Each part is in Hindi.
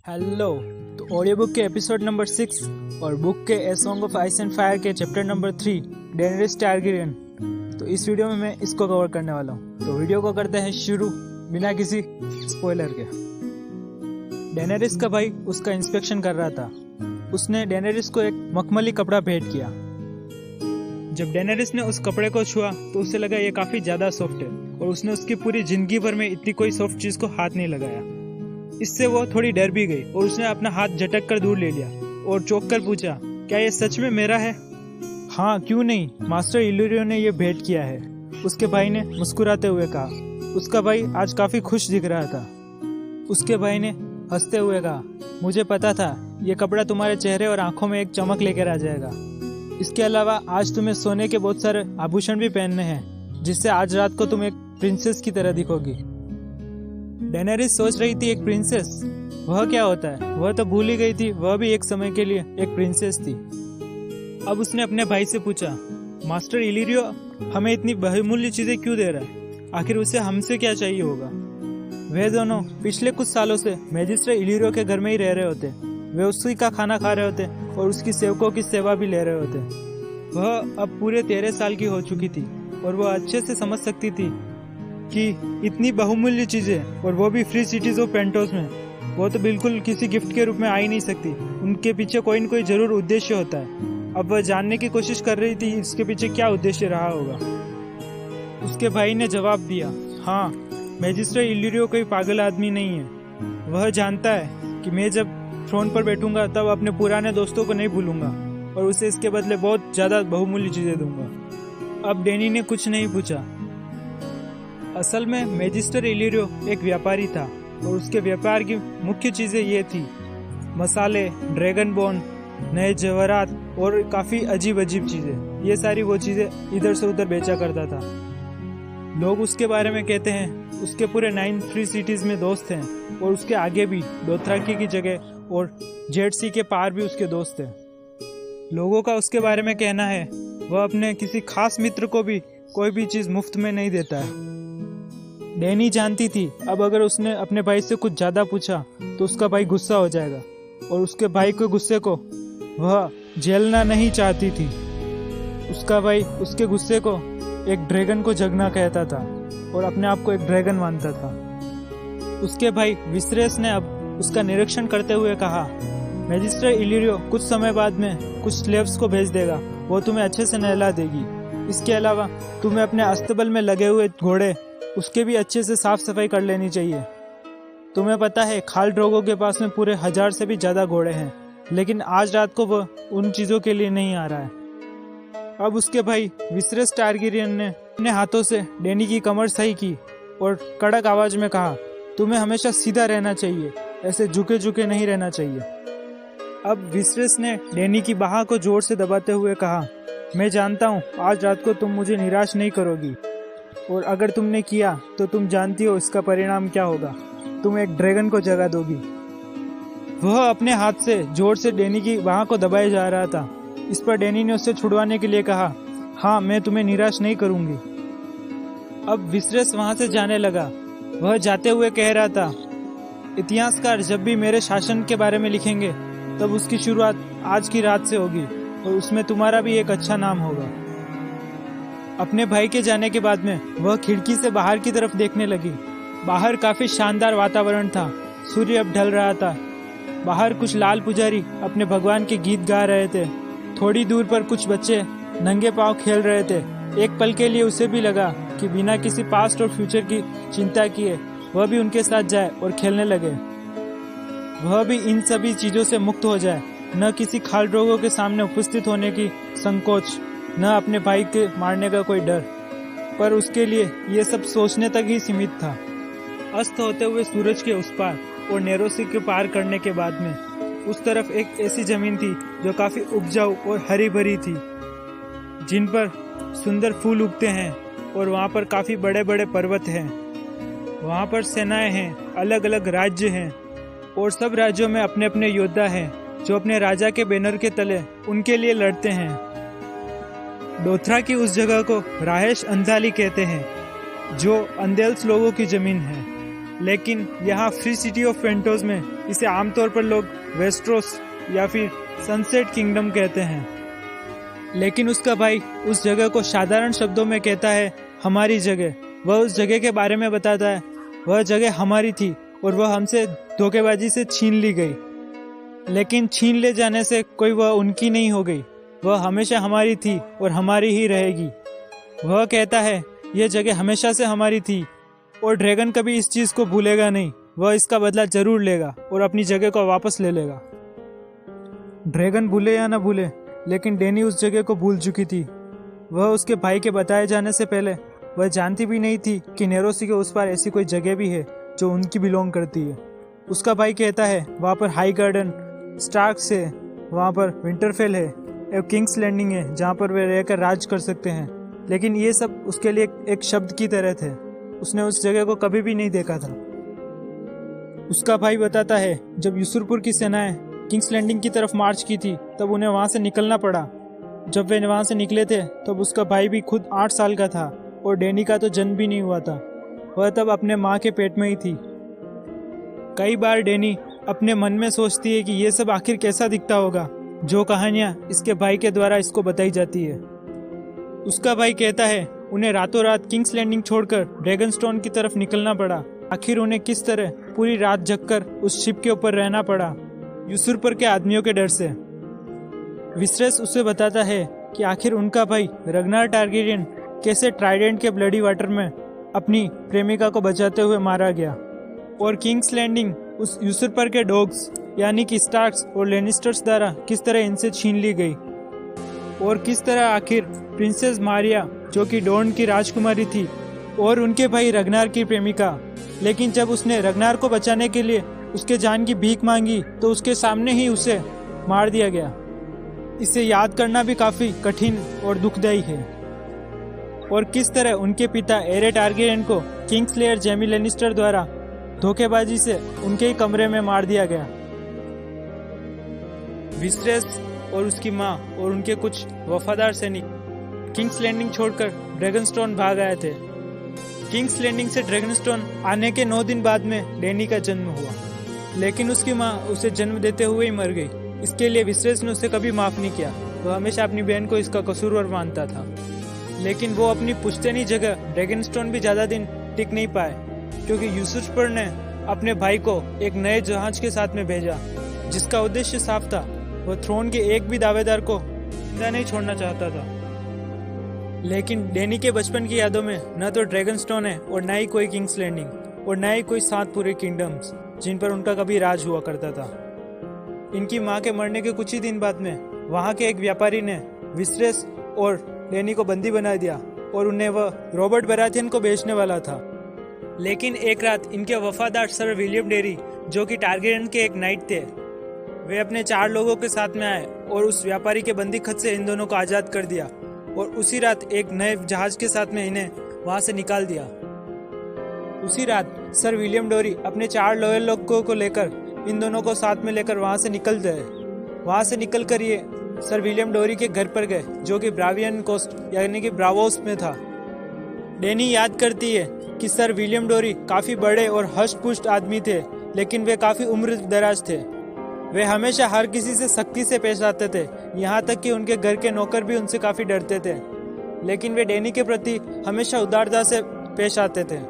हेलो। तो ऑडियो बुक के एपिसोड नंबर 6 और बुक के a song of ice and fire के चैप्टर नंबर 3 डेनरिस टारगेरियन। तो इस वीडियो में मैं इसको कवर करने वाला हूँ। तो वीडियो को करते हैं शुरू बिना किसी स्पॉइलर के। डेनरिस का भाई उसका इंस्पेक्शन कर रहा था। उसने डेनरिस को एक मखमली कपड़ा भेंट किया। जब डेनरिस ने उस कपड़े को छुआ तो उसे लगा ये काफी ज्यादा सॉफ्ट है और उसने उसकी पूरी जिंदगी भर में इतनी कोई सॉफ्ट चीज को हाथ नहीं लगाया। इससे वो थोड़ी डर भी गई और उसने अपना हाथ झटक कर दूर ले लिया और चौंक कर पूछा, क्या ये सच में मेरा है? हाँ, क्यों नहीं, मास्टर इल्यूरियो ने ये भेंट किया है, उसके भाई ने मुस्कुराते हुए कहा। उसका भाई आज काफी खुश दिख रहा था। उसके भाई ने हंसते हुए कहा, मुझे पता था ये कपड़ा तुम्हारे चेहरे और आंखों में एक चमक लेकर आ जाएगा। इसके अलावा आज तुम्हें सोने के बहुत सारे आभूषण भी पहनने हैं, जिससे आज रात को तुम एक प्रिंसेस की तरह दिखोगी। डेनरिस सोच रही थी एक प्रिंसेस, वह क्या होता है? वह तो भूल ही गई थी वह भी एक समय के लिए एक प्रिंसेस थी। अब उसने अपने भाई से पूछा, मास्टर इल्यूरियो हमें इतनी बहुमूल्य चीजें क्यों दे रहा है? आखिर उसे हमसे क्या चाहिए होगा? वे दोनों पिछले कुछ सालों से मैजिस्ट्रेट इल्यूरियो के घर में ही रह रहे होते। वे उसी का खाना खा रहे होते और उसकी सेवकों की सेवा भी ले रहे होते। वह अब पूरे 13 साल की हो चुकी थी और वह अच्छे से समझ सकती थी कि इतनी बहुमूल्य चीजें और वो भी फ्री सिटीज ऑफ पेंटोस में, वो तो बिल्कुल किसी गिफ्ट के रूप में आ ही नहीं सकती। उनके पीछे कोई न कोई जरूर उद्देश्य होता है। अब वह जानने की कोशिश कर रही थी इसके पीछे क्या उद्देश्य रहा होगा। उसके भाई ने जवाब दिया, हाँ, मैजिस्ट्रेट इल्यूरियो कोई पागल आदमी नहीं है। वह जानता है कि मैं जब थ्रोन पर बैठूंगा तब अपने पुराने दोस्तों को नहीं भूलूंगा और उसे इसके बदले बहुत ज्यादा बहुमूल्य चीजें दूंगा। अब डैनी ने कुछ नहीं पूछा। असल में मैजिस्टर इल्यूरियो एक व्यापारी था और उसके व्यापार की मुख्य चीजें ये थी, मसाले, ड्रैगन बोन, नए जवाहरात और काफी अजीब अजीब चीजें। ये सारी वो चीजें इधर से उधर बेचा करता था। लोग उसके बारे में कहते हैं उसके पूरे 9 फ्री सिटीज में दोस्त हैं और उसके आगे भी दोथराकी की जगह और जेड सी के पार भी उसके दोस्त हैं। लोगों का उसके बारे में कहना है वह अपने किसी खास मित्र को भी कोई भी चीज मुफ्त में नहीं देता है। डैनी जानती थी अब अगर उसने अपने भाई से कुछ ज्यादा पूछा तो उसका भाई गुस्सा हो जाएगा और उसके भाई के गुस्से को वह झेलना नहीं चाहती थी। उसका भाई उसके गुस्से को एक ड्रैगन को जगना कहता था और अपने आप को एक ड्रैगन मानता था। उसके भाई विसरेस ने अब उसका निरीक्षण करते हुए कहा, मैजिस्ट्रेट इल्यूरियो कुछ समय बाद में कुछ स्लेव्स को भेज देगा, वो तुम्हें अच्छे से नहला देगी। इसके अलावा तुम्हें अपने अस्तबल में लगे हुए घोड़े उसके भी अच्छे से साफ सफाई कर लेनी चाहिए। तुम्हें पता है खाल ड्रोगो के पास में पूरे 1000 से भी ज्यादा घोड़े हैं, लेकिन आज रात को वह उन चीजों के लिए नहीं आ रहा है। अब उसके भाई विसरेस टारगेरियन ने अपने हाथों से डैनी की कमर सही की और कड़क आवाज में कहा, तुम्हें हमेशा सीधा रहना चाहिए, ऐसे झुके झुके नहीं रहना चाहिए। अब विसरेस ने डैनी की बाह को जोर से दबाते हुए कहा, मैं जानता हूँ आज रात को तुम मुझे निराश नहीं करोगी और अगर तुमने किया तो तुम जानती हो इसका परिणाम क्या होगा, तुम एक ड्रैगन को जगा दोगी। वह अपने हाथ से जोर से डैनी की बाह को दबाए जा रहा था। इस पर डैनी ने उससे छुड़वाने के लिए कहा, हाँ, मैं तुम्हें निराश नहीं करूंगी। अब विसरेस वहां से जाने लगा। वह जाते हुए कह रहा था, इतिहासकार जब भी मेरे शासन के बारे में लिखेंगे तब उसकी शुरुआत आज की रात से होगी और उसमें तुम्हारा भी एक अच्छा नाम होगा। अपने भाई के जाने के बाद में वह खिड़की से बाहर की तरफ देखने लगी। बाहर काफी शानदार वातावरण था। सूर्य अब ढल रहा था। बाहर कुछ लाल पुजारी अपने भगवान के गीत गा रहे थे। थोड़ी दूर पर कुछ बच्चे नंगे पांव खेल रहे थे। एक पल के लिए उसे भी लगा कि बिना किसी पास्ट और फ्यूचर की चिंता किए वह भी उनके साथ जाए और खेलने लगे। वह भी इन सभी चीजों से मुक्त हो जाए, न किसी खाल ड्रोगो के सामने उपस्थित होने की संकोच, न अपने भाई के मारने का कोई डर। पर उसके लिए ये सब सोचने तक ही सीमित था। अस्त होते हुए सूरज के उस पार और नेरोसी के पार करने के बाद में उस तरफ एक ऐसी जमीन थी जो काफी उपजाऊ और हरी भरी थी, जिन पर सुंदर फूल उगते हैं और वहाँ पर काफी बड़े बड़े पर्वत हैं। वहाँ पर सेनाएं हैं, अलग अलग राज्य हैं और सब राज्यों में अपने अपने योद्धा हैं जो अपने राजा के बैनर के तले उनके लिए लड़ते हैं। डोथरा की उस जगह को राहेश अंधाली कहते हैं, जो अंदेल्स लोगों की जमीन है। लेकिन यहाँ फ्री सिटी ऑफ फेंटोस में इसे आमतौर पर लोग वेस्ट्रोस या फिर सनसेट किंगडम कहते हैं। लेकिन उसका भाई उस जगह को साधारण शब्दों में कहता है हमारी जगह। वह उस जगह के बारे में बताता है वह जगह हमारी थी और वह हमसे धोखेबाजी से छीन ली गई, लेकिन छीन ले जाने से कोई वह उनकी नहीं हो गई। वह हमेशा हमारी थी और हमारी ही रहेगी। वह कहता है यह जगह हमेशा से हमारी थी और ड्रैगन कभी इस चीज़ को भूलेगा नहीं। वह इसका बदला जरूर लेगा और अपनी जगह को वापस ले लेगा। ड्रैगन भूले या न भूले, लेकिन डैनी उस जगह को भूल चुकी थी। वह उसके भाई के बताए जाने से पहले वह जानती भी नहीं थी कि नेरोसी के उस पार ऐसी कोई जगह भी है जो उनकी बिलोंग करती है। उसका भाई कहता है वहाँ पर हाई गार्डन स्टार्क्स है, वहाँ पर विंटरफेल है, एक किंग्स लैंडिंग है जहाँ पर वे रहकर राज कर सकते हैं। लेकिन ये सब उसके लिए एक शब्द की तरह थे। उसने उस जगह को कभी भी नहीं देखा था। उसका भाई बताता है जब यूसुरपुर की सेनाएं किंग्स लैंडिंग की तरफ मार्च की थी तब उन्हें वहाँ से निकलना पड़ा। जब वे वहाँ से निकले थे तब उसका भाई भी खुद 8 साल का था और डैनी का तो जन्म भी नहीं हुआ था। वह तब अपने माँ के पेट में ही थी। कई बार डैनी अपने मन में सोचती है कि ये सब आखिर कैसा दिखता होगा, जो कहानियाँ इसके भाई के द्वारा इसको बताई जाती है। उसका भाई कहता है उन्हें रातों रात किंग्स लैंडिंग छोड़कर ड्रैगनस्टोन की तरफ निकलना पड़ा। आखिर उन्हें किस तरह पूरी रात जगकर उस शिप के ऊपर रहना पड़ा, यूसुरपुर के आदमियों के डर से। विसरेस उसे बताता है कि आखिर उनका भाई रग्नार टारगेरियन कैसे ट्राइडेंट के ब्लडी वाटर में अपनी प्रेमिका को बचाते हुए मारा गया, और किंग्स लैंडिंग उस यूसुरपुर के डॉग्स यानी कि स्टार्क्स और लेनिस्टर्स द्वारा किस तरह इनसे छीन ली गई, और किस तरह आखिर प्रिंसेस मारिया जो कि डॉर्न की राजकुमारी थी और उनके भाई रग्नार की प्रेमिका, लेकिन जब उसने रग्नार को बचाने के लिए उसके जान की भीख मांगी तो उसके सामने ही उसे मार दिया गया। इसे याद करना भी काफी कठिन और दुखदायी है। और किस तरह उनके पिता एरे टारगेरियन को किंग्सलेयर जेमी लेनिस्टर द्वारा धोखेबाजी से उनके ही कमरे में मार दिया गया। विसरेस और उसकी माँ और उनके कुछ वफादार सैनिक किंग्स लैंडिंग छोड़कर ड्रैगनस्टोन भाग आए थे। किंग्स लैंडिंग से ड्रैगनस्टोन आने के 9 दिन बाद में डैनी का जन्म हुआ, लेकिन उसकी माँ उसे जन्म देते हुए ही मर गई। इसके लिए विसरेस ने उसे कभी माफ नहीं किया। वह हमेशा अपनी बहन को इसका कसूरवार मानता था, लेकिन वो अपनी पुश्तैनी जगह ड्रैगनस्टोन भी ज्यादा दिन टिक नहीं पाए, क्योंकि यूसुरपुर ने अपने भाई को एक नए जहाज के साथ में भेजा जिसका उद्देश्य साफ था। वह थ्रोन के एक भी दावेदार को जिंदा नहीं छोड़ना चाहता था। लेकिन डैनी के बचपन की यादों में न तो ड्रैगनस्टोन है और न ही कोई किंग्स लैंडिंग और न ही कोई 7 पूरे किंगडम्स जिन पर उनका कभी राज हुआ करता था। इनकी माँ के मरने के कुछ ही दिन बाद में वहाँ के एक व्यापारी ने विसरेस और डैनी को बंदी बना दिया और उन्हें वह रॉबर्ट बराथियन को बेचने वाला था। लेकिन एक रात इनके वफादार सर विलियम डेरी जो कि टारगेरियन के एक नाइट थे, वे अपने 4 लोगों के साथ में आए और उस व्यापारी के बंदी खत से इन दोनों को आज़ाद कर दिया और उसी रात एक नए जहाज के साथ में इन्हें वहां से निकाल दिया। उसी रात सर विलियम डोरी अपने 4 लॉयल लोगों को लेकर इन दोनों को साथ में लेकर वहां से निकल गए। वहां से निकलकर ये सर विलियम डोरी के घर पर गए जो कि ब्रावियन कोस्ट यानी कि ब्रावोस में था। डैनी याद करती है कि सर विलियम डोरी काफी बड़े और हष्ट-पुष्ट आदमी थे, लेकिन वे काफी उम्र दराज थे। वे हमेशा हर किसी से सख्ती से पेश आते थे, यहाँ तक कि उनके घर के नौकर भी उनसे काफी डरते थे। लेकिन वे डैनी के प्रति हमेशा उदारता से पेश आते थे।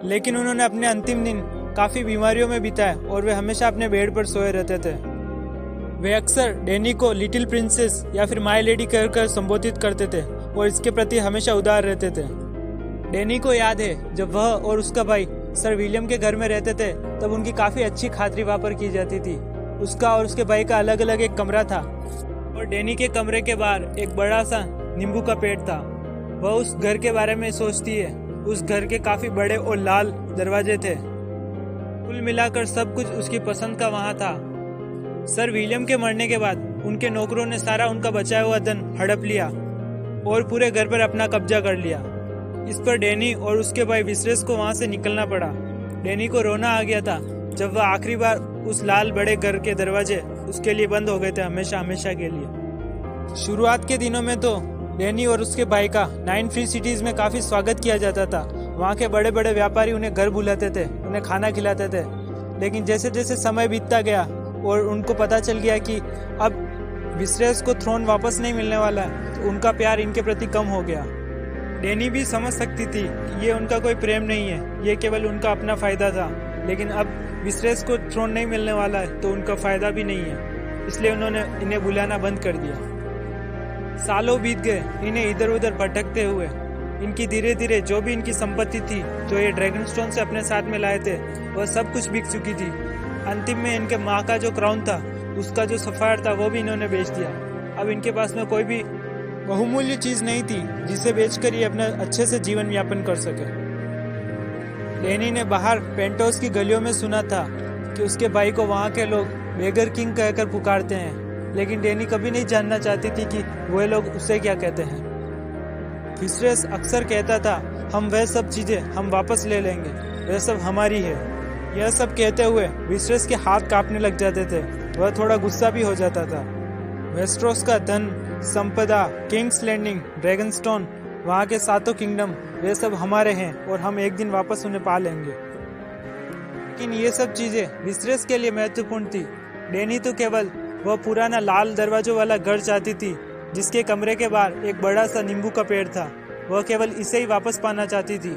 लेकिन उन्होंने अपने अंतिम दिन काफी बीमारियों में बिताए और वे हमेशा अपने बेड पर सोए रहते थे। वे अक्सर डैनी को लिटिल प्रिंसेस या फिर माय लेडी कहकर संबोधित करते थे और इसके प्रति हमेशा उदार रहते थे। डैनी को याद है जब वह और उसका भाई सर विलियम के घर में रहते थे तब उनकी काफी अच्छी खातिरी वहाँ पर की जाती थी। उसका और उसके भाई का अलग अलग एक कमरा था और डैनी के कमरे के बाहर एक बड़ा सा नींबू का पेड़ था। वह उस घर के बारे में सोचती है। उस घर के काफी बड़े और लाल दरवाजे थे। कुल मिलाकर सब कुछ उसकी पसंद का वहाँ था। सर विलियम के मरने के बाद उनके नौकरों ने सारा उनका बचाया हुआ धन हड़प लिया और पूरे घर पर अपना कब्जा कर लिया। इस पर डैनी और उसके भाई विसरेस को वहां से निकलना पड़ा। डैनी को रोना आ गया था जब वह आखिरी बार उस लाल बड़े घर के दरवाजे उसके लिए बंद हो गए थे हमेशा हमेशा के लिए। शुरुआत के दिनों में तो डैनी और उसके भाई का 9 फ्री सिटीज में काफी स्वागत किया जाता था वहाँ के बड़े बड़े व्यापारी उन्हें घर बुलाते थे, उन्हें खाना खिलाते थे। लेकिन जैसे जैसे समय बीतता गया और उनको पता चल गया कि अब विसरेस को थ्रोन वापस नहीं मिलने वाला है, तो उनका प्यार इनके प्रति कम हो गया। डैनी भी समझ सकती थी कि ये उनका कोई प्रेम नहीं है, ये केवल उनका अपना फायदा था। लेकिन अब विसरेस को थ्रोन नहीं मिलने वाला है तो उनका फायदा भी नहीं है, इसलिए उन्होंने इन्हें बुलाना बंद कर दिया। सालों बीत गए इन्हें इधर उधर भटकते हुए। इनकी धीरे धीरे जो भी इनकी संपत्ति थी, जो ये ड्रैगनस्टोन से अपने साथ में लाए थे, वह सब कुछ बिक चुकी थी। अंतिम में इनके माँ का जो क्राउन था, उसका जो सफायर था, वो भी इन्होंने बेच दिया। अब इनके पास में कोई भी बहुमूल्य चीज नहीं थी जिसे बेचकर ये अपना अच्छे से जीवन यापन कर सके। डैनी ने बाहर पेंटोस की गलियों में सुना था कि उसके भाई को वहाँ के लोग बेगर किंग कहकर पुकारते हैं, लेकिन डैनी कभी नहीं जानना चाहती थी कि वे लोग उसे क्या कहते हैं। विसरेस अक्सर कहता था, हम वह सब चीजें हम वापस ले लेंगे, वह सब हमारी है। यह सब कहते हुए विसरेस के हाथ कांपने लग जाते थे, वह थोड़ा गुस्सा भी हो जाता था। वेस्ट्रोस का धन, संपदा, किंग्स लैंडिंग, ड्रैगनस्टोन, वहाँ के 7 किंगडम, वे सब हमारे हैं और हम एक दिन वापस उन्हें पा लेंगे। लेकिन ये सब चीजें विसरेस के लिए महत्वपूर्ण थी। डैनी तो केवल वह पुराना लाल दरवाजों वाला घर चाहती थी, जिसके कमरे के बाहर एक बड़ा सा नींबू का पेड़ था। वह केवल इसे ही वापस पाना चाहती थी।